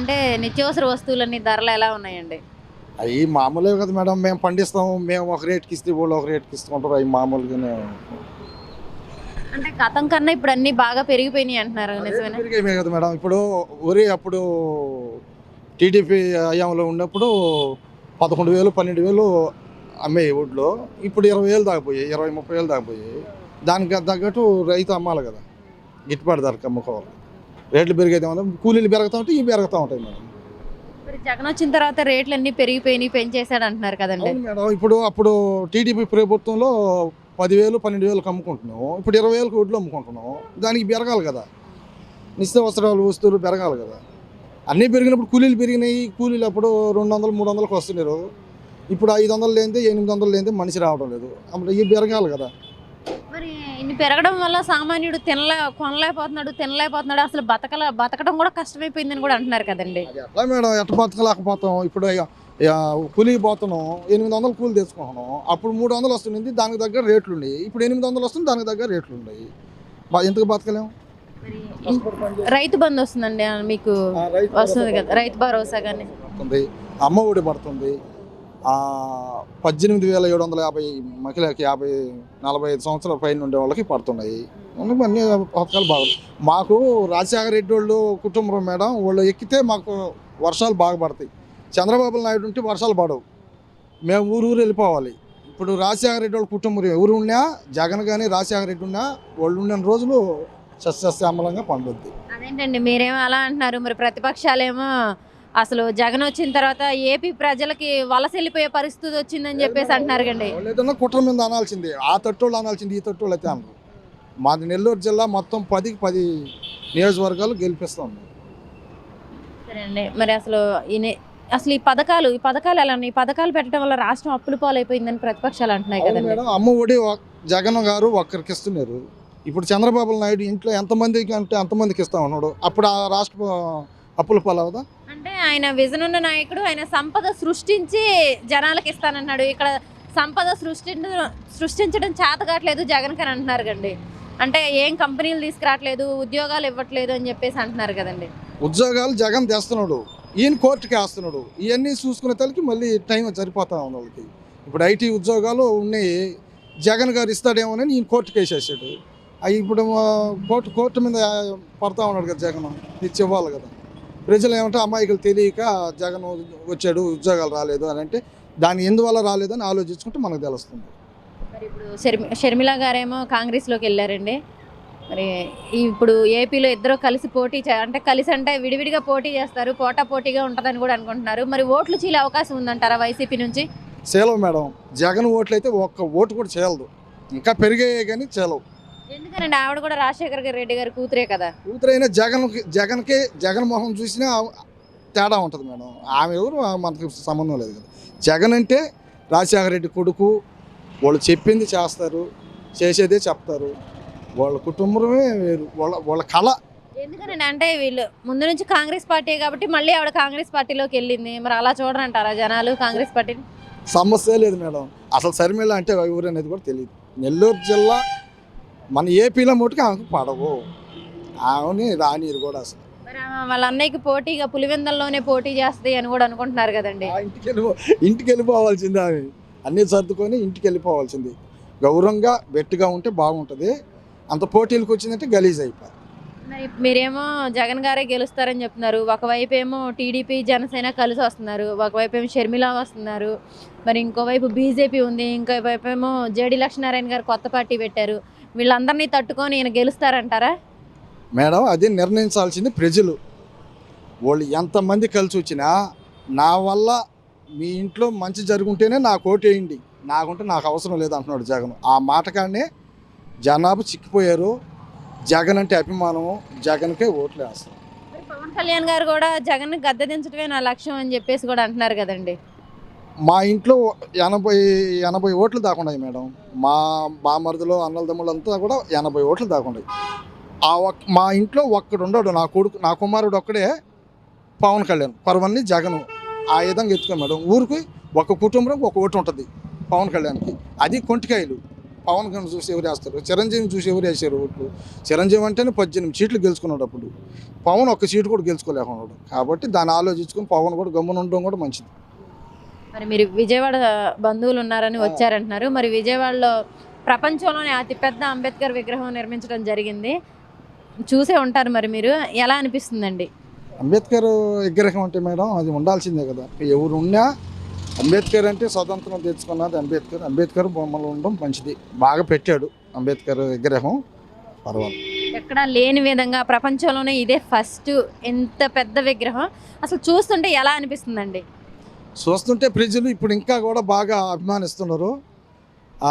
అంటే నిత్యావసర వస్తువులన్నీ ధరలు ఎలా ఉన్నాయండి? అవి మామూలే కదా మేడం. మేము పండిస్తాం, మేము ఒక రేట్కి ఇస్తే వాళ్ళు ఒక రేట్కి ఇస్తుంటారు. అవి మామూలుగానే అంటే గతం కన్నా ఇప్పుడు అన్నీ బాగా పెరిగిపోయినాయి అంటున్నారు. నిజమేనా? పెరిగాయి కదా మేడం. ఇప్పుడు వరి అప్పుడు టీడీపీ హయాంలో ఉన్నప్పుడు 11,000 12,000 అమ్మాయి ఊళ్ళో. ఇప్పుడు 20,000 దాకపోయాయి, 20-30,000 దాకపోయాయి. దానికి తగ్గట్టు రైతు అమ్మాలి కదా, గిట్టుబాటు ధరకు అమ్ముకోవాలి. రేట్లు పెరిగేది ఏమన్నా కూలీలు పెరుగుతూ ఉంటాయి, ఇవి పెరుగుతూ ఉంటాయి మేడం. మరి జగన్ వచ్చిన తర్వాత రేట్లు అన్నీ పెరిగిపోయినాయి, పెంచేశాడు అంటున్నారు కదండి. అవును మేడం. ఇప్పుడు అప్పుడు టీడీపీ ప్రభుత్వంలో 10,000 12,000 అమ్ముకుంటున్నాం. ఇప్పుడు 20,000 వడ్లు అమ్ముకుంటున్నాం. దానికి పెరగాలి కదా, నిత్యావసరాలు వస్తువులు పెరగాలి కదా. అన్నీ పెరిగినప్పుడు కూలీలు పెరిగినాయి. కూలీలు అప్పుడు 200 300కి వస్తున్నారు. ఇప్పుడు 500 లేనిదే 800 లేనిదే మనిషి రావడం లేదు. అప్పుడు ఇవి పెరగాలి కదా. మరి ఇన్ని పెరగడం వల్ల సామాన్యుడు తినలేకపోతున్నాడు, అసలు బతకడం కూడా కష్టమైపోయిందని కూడా అంటున్నారు కదండి. అది ఎట్లా మేడం, ఎట్ట బతకలేకపోతాం. ఇప్పుడు కూలీకి పోతున్నాం, 800 కూలి తెచ్చుకుంటున్నాం. అప్పుడు 300 వస్తుంది, దానికి దగ్గర రేట్లు ఉన్నాయి. ఇప్పుడు 800 వస్తుంది, దానికి దగ్గర రేట్లు ఉన్నాయి. ఎందుకు బతకలేము? మరి రైతు బంధు వస్తుందండి మీకు, వస్తుంది కదా రైతు భరోసా కానీ. అమ్మ ఒడి పడుతుంది. 18,750 మహిళకి 45 సంవత్సరాల పైన ఉండే వాళ్ళకి పడుతున్నాయి. అన్ని పథకాలు బాగున్నాయి. మాకు రాజశేఖర రెడ్డి వాళ్ళు కుటుంబం మేడం, వాళ్ళు ఎక్కితే మాకు వర్షాలు బాగా పడతాయి. చంద్రబాబు నాయుడు ఉంటే వర్షాలు పడవు. మేము ఊరు వెళ్ళిపోవాలి. ఇప్పుడు రాజశేఖర రెడ్డి వాళ్ళ కుటుంబం ఊరు ఉన్నా, జగన్ కానీ రాజశేఖర రెడ్డి ఉన్నా, వాళ్ళు ఉన్న రోజులు సస్యశ్యామలంగా పండుద్ది. అదేంటండి మీరేమో అలా అంటున్నారు, మరి ప్రతిపక్షాలేమో అసలు జగన్ వచ్చిన తర్వాత ఏపీ ప్రజలకి వలస వెళ్ళిపోయే పరిస్థితి వచ్చిందని చెప్పేసి అంటున్నారు కండి. ఏదన్నా కుట్ర మీద అనాల్సింది, ఆ తట్టోళ్ళు అనాల్సింది, ఈ తట్టోళ్ళు అయితే అన్నారు. మాది నెల్లూరు జిల్లా మొత్తం 10కి 10 నియోజకవర్గాలు గెలిపిస్తాం. సరే అండి, మరి అసలు ఈ పథకాలు ఎలా ఉన్నాయి? ఈ పథకాలు పెట్టడం వల్ల రాష్ట్రం అప్పులు పాలైపోయిందని ప్రతిపక్షాలు అంటున్నాయి కదండి. మేడం, అమ్మ ఒడి జగన్ గారు ఒక్కరికి ఇస్తున్నారు. ఇప్పుడు చంద్రబాబు నాయుడు ఇంట్లో ఎంతమందికి అంటే అంతమందికి ఇస్తా ఉన్నాడు. అప్పుడు ఆ రాష్ట్ర అప్పుల పాలవదా? అంటే ఆయన విజన్ ఉన్న నాయకుడు, ఆయన సంపద సృష్టించి జనాలకు ఇస్తానన్నాడు. ఇక్కడ సంపద సృష్టించడం చేత కావట్లేదు జగన్ అని అంటున్నారు కండి. అంటే ఏం కంపెనీలు తీసుకురావట్లేదు, ఉద్యోగాలు ఇవ్వట్లేదు అని చెప్పేసి అంటున్నారు కదండి. ఉద్యోగాలు జగన్ తెస్తున్నాడు, ఈయన కోర్టుకి వేస్తున్నాడు. ఇవన్నీ చూసుకునే తలకి మళ్ళీ టైం సరిపోతా ఉంది వాళ్ళకి. ఇప్పుడు ఐటీ ఉద్యోగాలు ఉన్నాయి, జగన్ గారు ఇస్తాడేమోనని ఈయన కోర్టుకి వేసేసాడు. అవి ఇప్పుడు కోర్టు మీద పడతా ఉన్నాడు కదా జగన్, ఇచ్చి ఇవ్వాలి కదా. ప్రజలు ఏమంటే అమాయకులు తెలియక జగన్ వచ్చాడు, ఉద్యోగాలు రాలేదు అని అంటే దాన్ని ఎందువల్ల రాలేదని ఆలోచించుకుంటే మనకు తెలుస్తుంది. మరి ఇప్పుడు షర్మిల గారేమో కాంగ్రెస్లోకి వెళ్ళారండి. మరి ఇప్పుడు ఏపీలో ఇద్దరు కలిసి కలిసి అంటే విడివిడిగా పోటీ చేస్తారు, పోటాపోటీగా ఉంటుందని కూడా అనుకుంటున్నారు. మరి ఓట్లు చీలే అవకాశం ఉందంటారా వైసీపీ నుంచి? చేయలేవు మేడం. జగన్ ఓట్లు అయితే ఒక్క ఓటు కూడా చేయలేదు. ఇంకా పెరిగాయే కానీ చేయలేవు. ఎందుకనండి? ఆవిడ కూడా రాజశేఖర రెడ్డి గారి కూతురే కదా. కూతురైనా జగన్ మొహం చూసినా తేడా ఉంటుంది మేడం. ఆమె ఎవరు మనకు సంబంధం లేదు కదా. జగన్ అంటే రాజశేఖర రెడ్డి కొడుకు. వాళ్ళు చెప్పింది చేస్తారు, చేసేదే చెప్తారు. వాళ్ళ కుటుంబమే వేరు, వాళ్ళ కళ. ఎందుకనండి? అంటే వీళ్ళు ముందు నుంచి కాంగ్రెస్ పార్టీ కాబట్టి మళ్ళీ ఆవిడ కాంగ్రెస్ పార్టీలోకి వెళ్ళింది. మరి అలా చూడరంటారా జనాలు కాంగ్రెస్ పార్టీని? సమస్య లేదు మేడం. అసలు షర్మిల అంటే ఎవరు అనేది కూడా తెలియదు. నెల్లూరు జిల్లా మన ఏపీలో మటుకు ఆమెకు పడవు. ఆమెని రానీరు కూడా అసలు. మరి వాళ్ళ అన్నయ్యకి పోటీగా పులివెందల్లోనే పోటీ చేస్తుంది అని కూడా అనుకుంటున్నారు కదండి. ఇంటికి వెళ్ళిపోవాల్సింది. ఆమె అన్నీ సర్దుకొని ఇంటికి వెళ్ళిపోవాల్సింది. గౌరవంగా గట్టిగా ఉంటే బాగుంటుంది. అంత పోటీలకు వచ్చిందంటే గలీజ్ అయిపోయి. మరి మీరేమో జగన్ గారే గెలుస్తారని చెప్తున్నారు. ఒకవైపు ఏమో టీడీపీ జనసేన కలిసి వస్తున్నారు, ఒకవైపు ఏమో షర్మిల వస్తున్నారు, మరి ఇంకోవైపు బీజేపీ ఉంది, ఇంకోవైపు ఏమో జేడీ లక్ష్మీనారాయణ గారు కొత్త పార్టీ పెట్టారు. వీళ్ళందరినీ తట్టుకొని ఈయన గెలుస్తారంటారా? మేడం, అది నిర్ణయించాల్సింది ప్రజలు. వాళ్ళు ఎంతమంది కలిసి వచ్చినా నా వల్ల మీ ఇంట్లో మంచి జరుగుంటేనే నాకు ఓటు వేయండి, నాకుంటే నాకు అవసరం లేదు అంటున్నాడు జగన్. ఆ మాటకానే జనాభా చిక్కిపోయారు. జగన్ అంటే అభిమానము, జగన్కే ఓట్లు వేస్తారు. పవన్ కళ్యాణ్ గారు కూడా జగన్ గద్దె దించడమే నా లక్ష్యం అని చెప్పేసి కూడా అంటున్నారు కదండి. మా ఇంట్లో 80 ఓట్లు దాకున్నాయి మేడం. మా బామరుదులు అన్నల తమ్ముళ్ళంతా కూడా 80 ఓట్లు దాకున్నాయి. మా ఇంట్లో ఒక్కడు ఉండడు, నా కుమారుడు ఒక్కడే పవన్ కళ్యాణ్, పర్వన్ని జగన్. ఆ విధంగా ఎత్తుకో మేడం. ఊరికి ఒక కుటుంబం ఒక ఓటు ఉంటుంది పవన్ కళ్యాణ్కి. అది కొంటికాయలు. పవన్ కళ్యాణ్ చూసి ఎవరు వేస్తారు, చిరంజీవిని చూసి ఎవరు వేసారు ఓట్లు. చిరంజీవి అంటేనే 18 సీట్లు గెలుచుకున్నాడు అప్పుడు, పవన్ ఒక్క సీటు కూడా గెలుచుకోలేకున్నాడు. కాబట్టి దాన్ని ఆలోచించుకొని పవన్ కూడా గమ్మున ఉండడం కూడా మంచిది. మరి మీరు విజయవాడ బంధువులు ఉన్నారని వచ్చారంటున్నారు. మరి విజయవాడలో ప్రపంచంలోనే అతిపెద్ద అంబేద్కర్ విగ్రహం నిర్మించడం జరిగింది. చూసే ఉంటారు మరి మీరు, ఎలా అనిపిస్తుందండి? అంబేద్కర్ విగ్రహం అంటే మేడం అది ఉండాల్సిందే కదా. ఎవరు ఉన్నా అంబేద్కర్ అంటే స్వతంత్రం తెచ్చుకున్నది అంబేద్కర్. అంబేద్కర్ బొమ్మలు ఉండడం మంచిది. బాగా పెట్టాడు అంబేద్కర్ విగ్రహం, పర్వాలేదు. ఎక్కడా లేని విధంగా ప్రపంచంలోనే ఇదే ఫస్ట్ ఎంత పెద్ద విగ్రహం. అసలు చూస్తుంటే ఎలా అనిపిస్తుందండి? చూస్తుంటే ప్రజలు ఇప్పుడు ఇంకా కూడా బాగా అభిమానిస్తున్నారు. ఆ,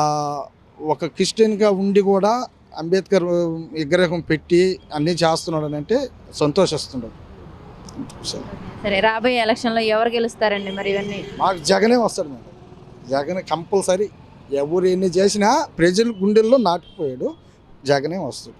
ఒక క్రిస్టియన్గా ఉండి కూడా అంబేద్కర్ విగ్రహం పెట్టి అన్నీ చేస్తున్నాడు అని అంటే సంతోషిస్తున్నాడు. సరే, రాబోయే ఎలక్షన్లో ఎవరు గెలుస్తారండి మరి ఇవన్నీ? మాకు జగనే వస్తాడు మేడం. జగన్ కంపల్సరీ. ఎవరు ఎన్ని చేసినా ప్రజల గుండెల్లో నాటుకుపోయాడు. జగనే వస్తాడు.